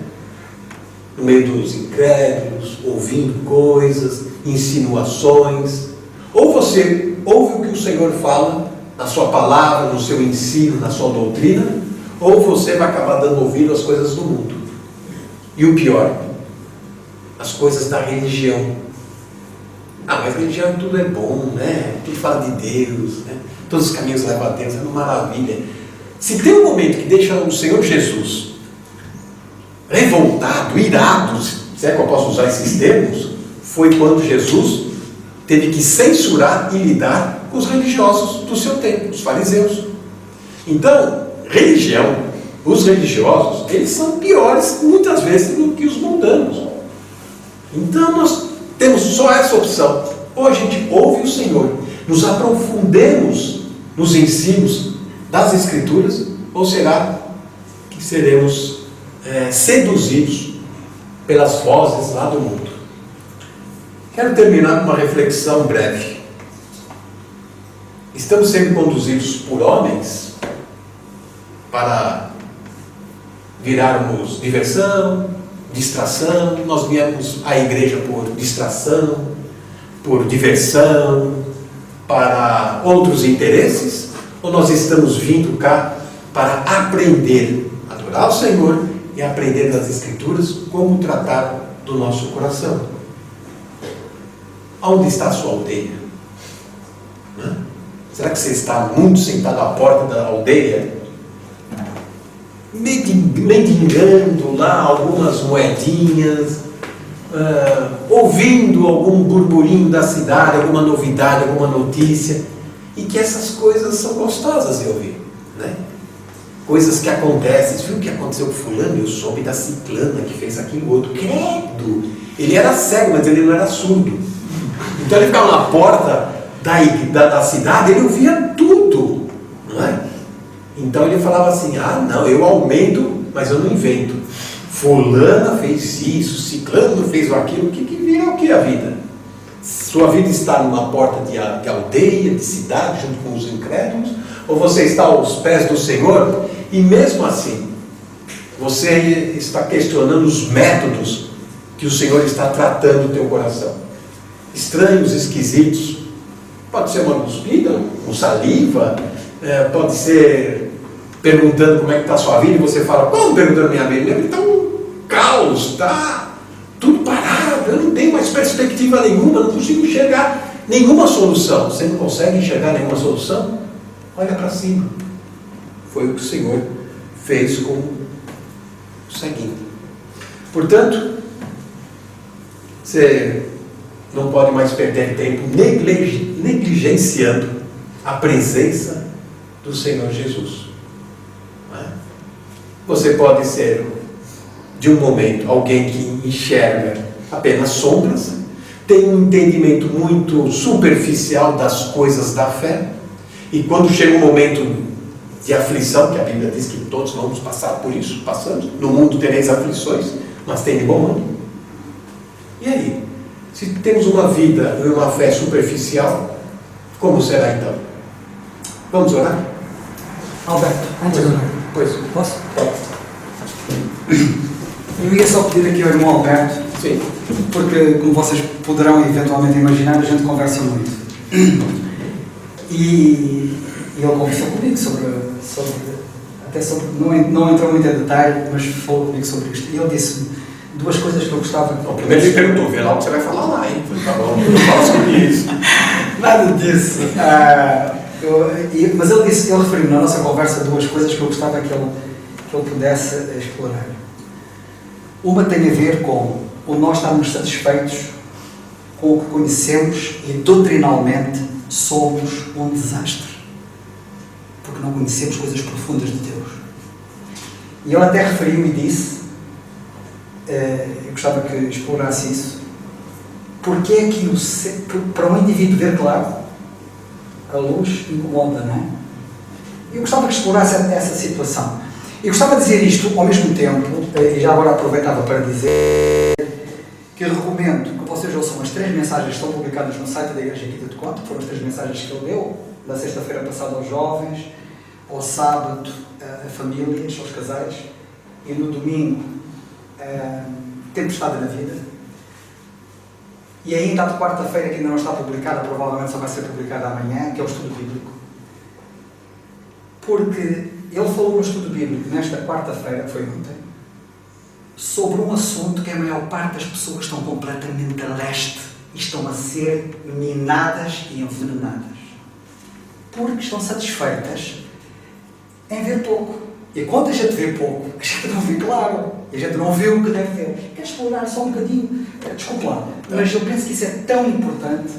No meio dos incrédulos, ouvindo coisas, insinuações. Ou você ouve o que o Senhor fala na sua palavra, no seu ensino, na sua doutrina, ou você vai acabar dando ouvido às coisas do mundo. E o pior, as coisas da religião. Ah, mas religião tudo é bom, né? Tudo fala de Deus, né? Todos os caminhos levam a Deus, é uma maravilha. Se tem um momento que deixa o Senhor Jesus revoltado, irado, se é que eu posso usar esses termos, foi quando Jesus teve que censurar e lidar com os religiosos do seu tempo, os fariseus. Então, religião, os religiosos, eles são piores muitas vezes do que os mundanos. Então nós temos só essa opção. Ou a gente ouve o Senhor, nos aprofundemos nos ensinos das Escrituras, ou será que seremos seduzidos pelas vozes lá do mundo? Quero terminar com uma reflexão breve. Estamos sendo conduzidos por homens para virarmos diversão, distração. Nós viemos à igreja por distração, por diversão, para outros interesses, ou nós estamos vindo cá para aprender, adorar o Senhor e aprender das Escrituras como tratar do nosso coração? Onde está a sua aldeia? Será que você está muito sentado à porta da aldeia, mendigando lá algumas moedinhas, ouvindo algum burburinho da cidade, alguma novidade, alguma notícia, e que essas coisas são gostosas de ouvir, né? Coisas que acontecem, viu o que aconteceu com fulano? Eu soube da ciclana que fez aquilo outro. Credo! Ele era cego, mas ele não era surdo. Então ele ficava na porta da cidade, ele ouvia tudo, não é? Então ele falava assim, não, eu aumento, mas eu não invento. Fulana fez isso, ciclano fez aquilo, que virá o que a vida? Sua vida está numa porta de aldeia, de cidade, junto com os incrédulos, ou você está aos pés do Senhor, e mesmo assim, você está questionando os métodos que o Senhor está tratando o teu coração. Estranhos, esquisitos, pode ser uma cuspida, com saliva, pode ser perguntando como é que está a sua vida, e você fala, como perguntando minha vida? Minha vida está um caos, está tudo parado, eu não tenho mais perspectiva nenhuma, não consigo enxergar nenhuma solução. Você não consegue enxergar nenhuma solução? Olha para cima. Foi o que o Senhor fez com o ceguinho. Portanto, você não pode mais perder tempo negligenciando a presença do Senhor Jesus. Não é? Você pode ser, de um momento, alguém que enxerga apenas sombras, tem um entendimento muito superficial das coisas da fé, e quando chega um momento de aflição, que a Bíblia diz que todos vamos passar por isso, passamos, no mundo tereis aflições, mas tem de bom ânimo. E aí? Se temos uma vida e uma fé superficial, como será então? Vamos orar? Alberto, antes de orar. Pois. Posso? Pode. Eu ia só pedir aqui ao irmão Alberto, Sim. porque, como vocês poderão eventualmente imaginar, a gente conversa muito. E ele conversou comigo sobre não entrou muito em detalhe, mas falou comigo sobre isto. E ele disse-me duas coisas que eu gostava. Bom, primeiro ele perguntou, vê lá o que você vai falar lá, hein? Tá bom, não fala sobre isso. Nada disso. Mas ele referiu na nossa conversa duas coisas que eu gostava que ele pudesse explorar. Uma tem a ver com o nós estarmos satisfeitos com o que conhecemos e doutrinalmente somos um desastre. Porque não conhecemos coisas profundas de Deus. E ele até referiu e disse, eu gostava que explorasse isso, porque é que para um indivíduo ver claro, a luz incomoda, não é? Eu gostava que explorasse essa situação. E gostava de dizer isto ao mesmo tempo, e já agora aproveitava para dizer que eu recomendo que vocês ouçam as 3 mensagens que estão publicadas no site da Igreja Quinta de Conte, foram as 3 mensagens que ele deu, da sexta-feira passada aos jovens, ao sábado a famílias, aos casais, e no domingo Tempestade na Vida. E ainda a de quarta-feira, que ainda não está publicada, provavelmente só vai ser publicada amanhã, que é o estudo bíblico. Porque ele falou no estudo bíblico, nesta quarta-feira, que foi ontem, sobre um assunto que a maior parte das pessoas estão completamente a leste e estão a ser minadas e envenenadas. Porque estão satisfeitas em ver pouco. E quando a gente vê pouco, a gente não vê claro. E a gente não vê o que deve ver. Quer explorar só um bocadinho? Desculpa lá. Mas eu penso que isso é tão importante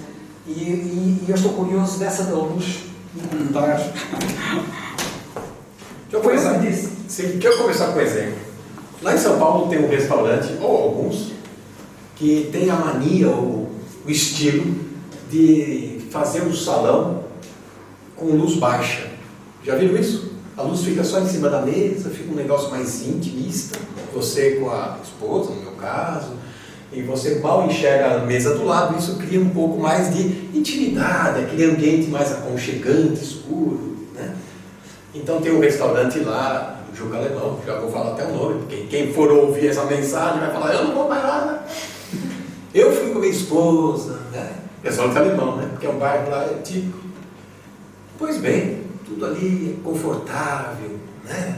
e eu estou curioso dessa da luz de comentários. Deixa eu começar com um exemplo. Lá em São Paulo tem um restaurante, ou alguns, que tem a mania, o estilo de fazer um salão com luz baixa. Já viram isso? A luz fica só em cima da mesa, fica um negócio mais intimista, você com a esposa, no meu caso, e você mal enxerga a mesa do lado, isso cria um pouco mais de intimidade, aquele ambiente mais aconchegante, escuro, né? Então tem um restaurante lá, o Juca Alemão, já vou falar até o nome, porque quem for ouvir essa mensagem vai falar, eu não vou mais lá, né? Eu fui com minha esposa, né? Restaurante alemão, né? Porque é um bairro lá típico. Pois bem, tudo ali é confortável, né?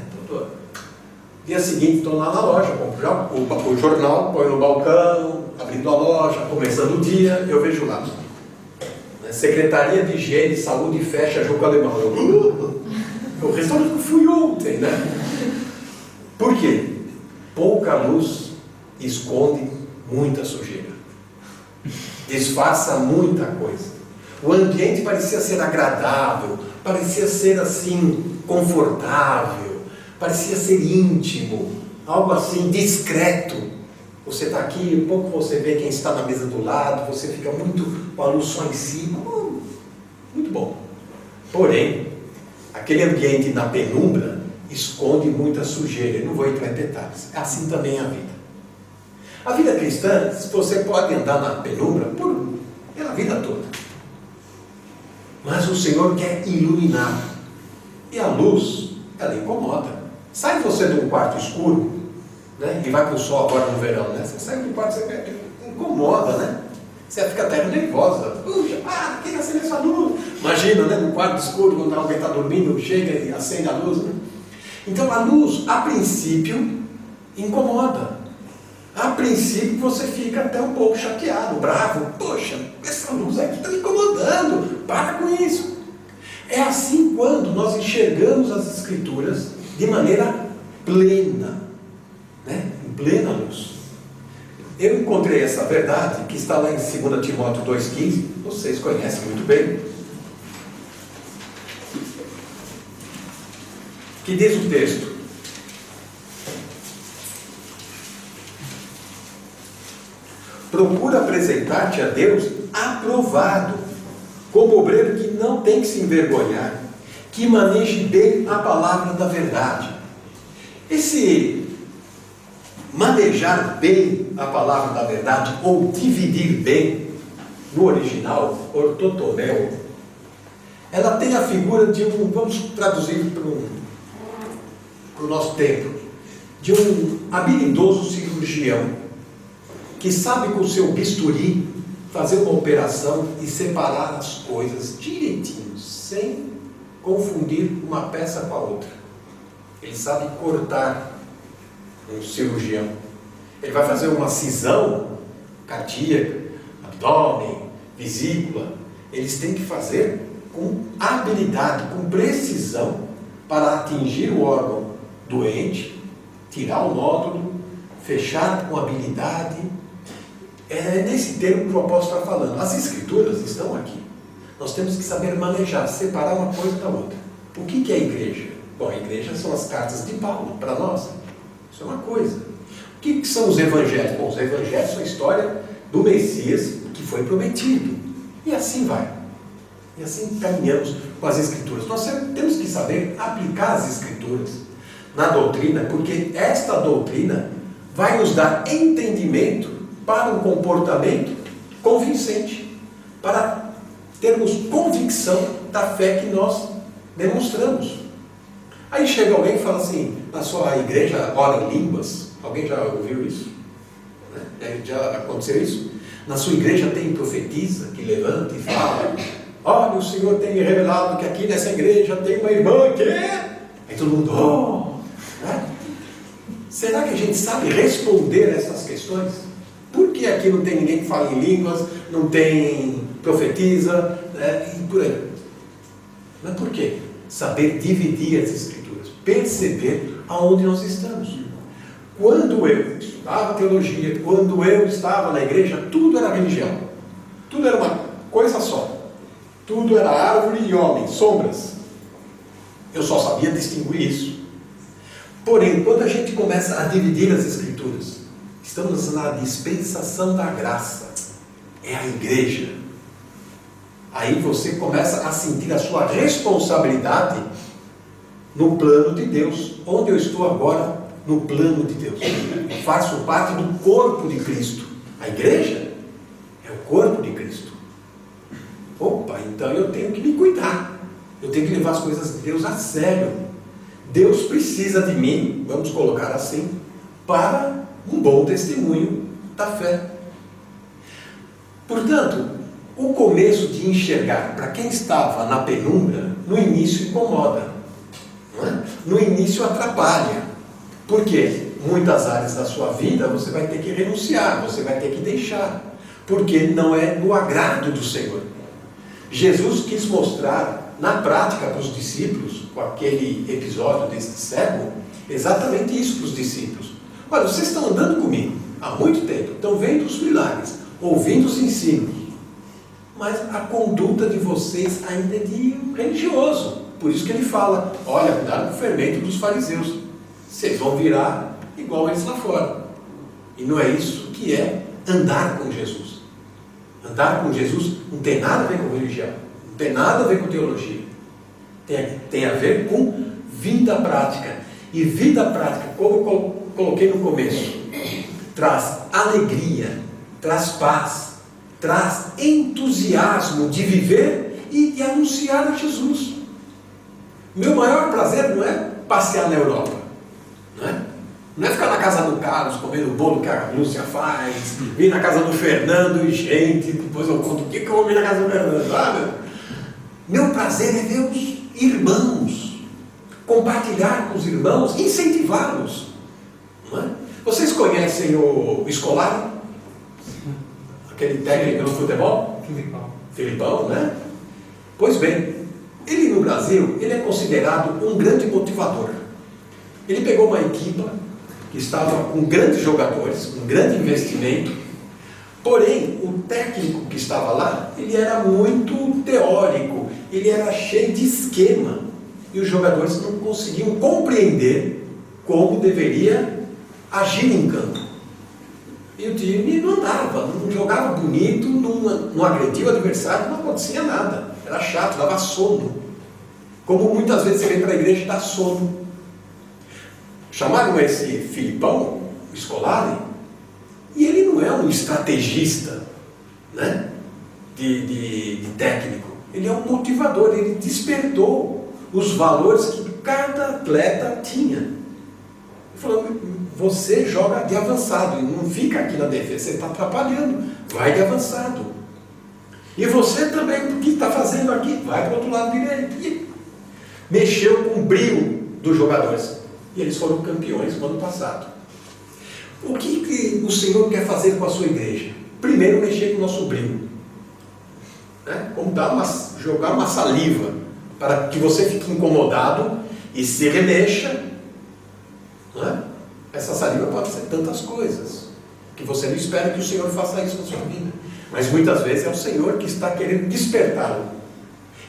Dia seguinte estou lá na loja, compro o jornal, põe no balcão, abrindo a loja, começando o dia, eu vejo lá. Secretaria de Higiene e Saúde fecha Juca Alemão. O restaurante que eu fui ontem, né? Por quê? Pouca luz esconde muita sujeira. Disfarça muita coisa. O ambiente parecia ser agradável, parecia ser assim, confortável, parecia ser íntimo, algo assim, discreto. Você está aqui, um pouco você vê quem está na mesa do lado, você fica muito com a luz só em cima, muito bom. Porém, aquele ambiente na penumbra esconde muita sujeira. Eu não vou entrar em detalhes. Assim também é a vida. A vida cristã, você pode andar na penumbra pela vida toda. Mas o Senhor quer iluminar. E a luz, ela incomoda. Sai você de um quarto escuro, né, e vai para o sol agora no verão, né? Você sai do quarto, você incomoda, né? Você fica até nervosa. Puxa, quem acende essa luz? Imagina, né, no quarto escuro, quando alguém está dormindo, chega e acende a luz, né? Então a luz, a princípio, incomoda. A princípio você fica até um pouco chateado, bravo. Poxa, essa luz aqui está me incomodando. Para com isso. É assim quando nós enxergamos as Escrituras de maneira plena, né? Em plena luz. Eu encontrei essa verdade que está lá em 2 Timóteo 2,15. Vocês conhecem muito bem. Que diz o texto: procura apresentar-te a Deus aprovado, como obreiro que não tem que se envergonhar, que maneje bem a palavra da verdade. Esse manejar bem a palavra da verdade, ou dividir bem, no original, ortotomel, ela tem a figura de vamos traduzir para o nosso tempo, de um habilidoso cirurgião, que sabe com o seu bisturi fazer uma operação e separar as coisas direitinho, sem confundir uma peça com a outra. Ele sabe cortar, um cirurgião. Ele vai fazer uma cisão cardíaca, abdômen, vesícula. Eles têm que fazer com habilidade, com precisão, para atingir o órgão doente, tirar o nódulo, fechar com habilidade. É nesse termo que o apóstolo está falando. As Escrituras estão aqui. Nós temos que saber manejar, separar uma coisa da outra. O que é a igreja? Bom, a igreja são as cartas de Paulo, para nós. Isso é uma coisa. O que são os evangelhos? Bom, os evangelhos são a história do Messias que foi prometido. E assim vai. E assim caminhamos com as Escrituras. Nós temos que saber aplicar as Escrituras na doutrina, porque esta doutrina vai nos dar entendimento para um comportamento convincente, para termos convicção da fé que nós demonstramos. Aí chega alguém e fala assim: na sua igreja ora em línguas? Alguém já ouviu isso? Já aconteceu isso? Na sua igreja tem profetisa que levanta e fala: olha, o Senhor tem me revelado que aqui nessa igreja tem uma irmã que... Aí todo mundo, né? Será que a gente sabe responder essas questões? Por que aqui não tem ninguém que fala em línguas, não tem profetisa, né? E por aí? Mas por quê? Saber dividir as Escrituras, perceber aonde nós estamos. Quando eu estudava teologia, quando eu estava na igreja, tudo era religião, tudo era uma coisa só, tudo era árvore e homem, sombras. Eu só sabia distinguir isso. Porém, quando a gente começa a dividir as Escrituras, estamos na dispensação da graça, é a igreja. Aí você começa a sentir a sua responsabilidade no plano de Deus. Onde eu estou agora? No plano de Deus. Eu faço parte do corpo de Cristo. A igreja é o corpo de Cristo. Opa, então eu tenho que me cuidar. Eu tenho que levar as coisas de Deus a sério. Deus precisa de mim, vamos colocar assim, para um bom testemunho da fé. Portanto, o começo de enxergar, para quem estava na penumbra, no início incomoda, não é? No início atrapalha. Por quê? Muitas áreas da sua vida você vai ter que renunciar, você vai ter que deixar, porque não é no agrado do Senhor. Jesus quis mostrar na prática para os discípulos, com aquele episódio desse cego, exatamente isso para os discípulos. Olha, vocês estão andando comigo há muito tempo, estão vendo os milagres, ouvindo os ensinos, mas a conduta de vocês ainda é de um religioso. Por isso que ele fala, olha, cuidado com o fermento dos fariseus. Vocês vão virar igual eles lá fora. E não é isso que é andar com Jesus. Andar com Jesus não tem nada a ver com religião, não tem nada a ver com teologia. Tem a ver com vida prática. E vida prática, como eu coloquei no começo, traz alegria, traz paz, traz entusiasmo de viver e de anunciar a Jesus. Meu maior prazer não é passear na Europa, não é ficar na casa do Carlos comendo o bolo que a Lúcia faz, vir na casa do Fernando e gente, depois eu conto o que eu vou vir na casa do Fernando, sabe? Meu prazer é ver os irmãos, compartilhar com os irmãos, incentivá-los, não é? Vocês conhecem o Scolari? Aquele técnico de futebol? Filipão, né? Pois bem, ele no Brasil, ele é considerado um grande motivador. Ele pegou uma equipe que estava com grandes jogadores, um grande investimento, porém, o técnico que estava lá, ele era muito teórico, ele era cheio de esquema, e os jogadores não conseguiam compreender como deveria agir em campo. E o time não andava, não jogava bonito, não agredia o adversário, não acontecia nada. Era chato, dava sono. Como muitas vezes você vem para a igreja e dá sono. Chamaram esse Filipão, o Scolari, e ele não é um estrategista, né, de técnico. Ele é um motivador, ele despertou os valores que cada atleta tinha. Ele falou, você joga de avançado, e não fica aqui na defesa, você está atrapalhando, vai de avançado. E você também, o que está fazendo aqui? Vai para o outro lado direito. E mexeu com o brilho dos jogadores. E eles foram campeões no ano passado. O que o Senhor quer fazer com a sua igreja? Primeiro, mexer com o nosso brilho. Né? Como jogar uma saliva para que você fique incomodado e se remexa. Né? Essa saliva pode ser tantas coisas, que você não espera que o Senhor faça isso na sua vida. Mas muitas vezes é o Senhor que está querendo despertá-lo.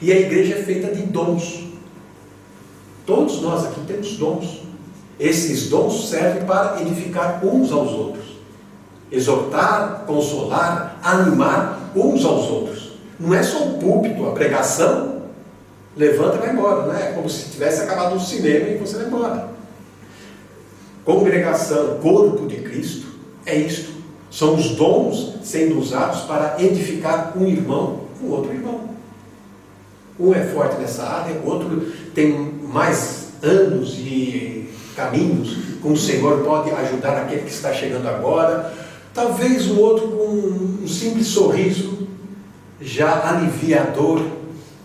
E a igreja é feita de dons. Todos nós aqui temos dons. Esses dons servem para edificar uns aos outros. Exortar, consolar, animar uns aos outros. Não é só o púlpito, a pregação, levanta e vai embora, não é? Como se tivesse acabado o cinema e você vai embora. Congregação, corpo de Cristo, é isto. São os dons sendo usados para edificar um irmão com outro irmão. Um é forte nessa área, o outro tem mais anos e caminhos com o Senhor, pode ajudar aquele que está chegando agora. Talvez o outro com um simples sorriso já alivia a dor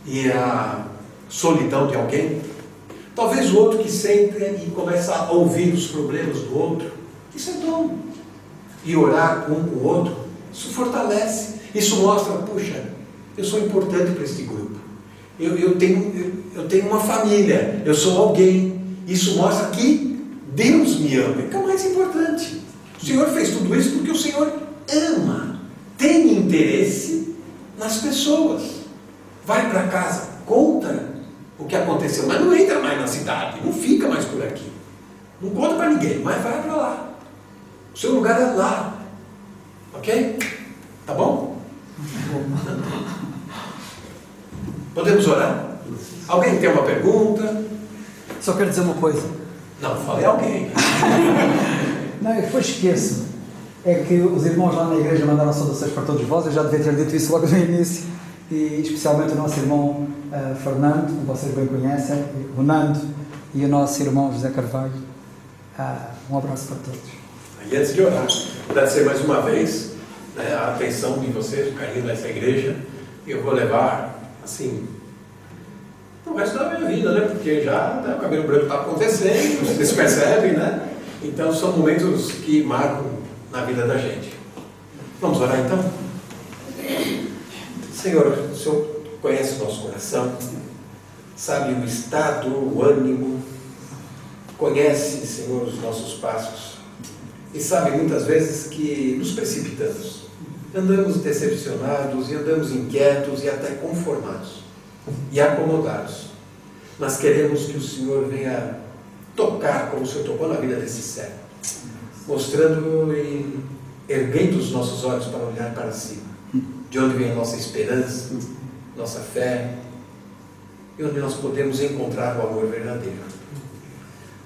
e a solidão de alguém. Talvez o outro que senta e começa a ouvir os problemas do outro. Isso é dom. E orar um com o outro, isso fortalece. Isso mostra, puxa, eu sou importante para este grupo. Eu tenho uma família, eu sou alguém. Isso mostra que Deus me ama, que é o mais importante. O Senhor fez tudo isso porque o Senhor ama, tem interesse nas pessoas. Vai para casa, conta o que aconteceu, mas não entra mais na cidade, não fica mais por aqui. Não conta para ninguém, mas vai para lá. O seu lugar é lá. Ok? Tá bom? Podemos orar? Alguém tem uma pergunta? Só quero dizer uma coisa. Não, falei alguém. Não, eu depois esqueço. É que os irmãos lá na igreja mandaram saudações para todos vós. Eu já devia ter dito isso logo no início. E especialmente o nosso irmão Fernando, que vocês bem conhecem, o Nando, e o nosso irmão José Carvalho. Um abraço para todos. E antes de orar, agradecer mais uma vez, né, a atenção de vocês, o carinho dessa igreja. Eu vou levar, assim, o resto da minha vida, né? Porque já, né, o cabelo branco está acontecendo, vocês percebem, né? Então são momentos que marcam na vida da gente. Vamos orar então? Senhor, o Senhor conhece o nosso coração, sabe o estado, o ânimo, conhece, Senhor, os nossos passos e sabe muitas vezes que nos precipitamos. andamos decepcionados e andamos inquietos e até conformados e acomodados. Mas queremos que o Senhor venha tocar como o Senhor tocou na vida desse servo, mostrando e erguendo os nossos olhos para olhar para cima, de onde vem a nossa esperança, nossa fé, e onde nós podemos encontrar o amor verdadeiro.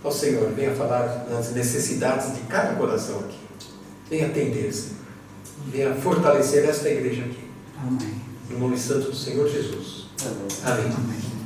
Ó Senhor, venha falar nas necessidades de cada coração aqui. Venha atender, Senhor. Venha fortalecer esta igreja aqui. Amém. No nome santo do Senhor Jesus. Amém. Amém.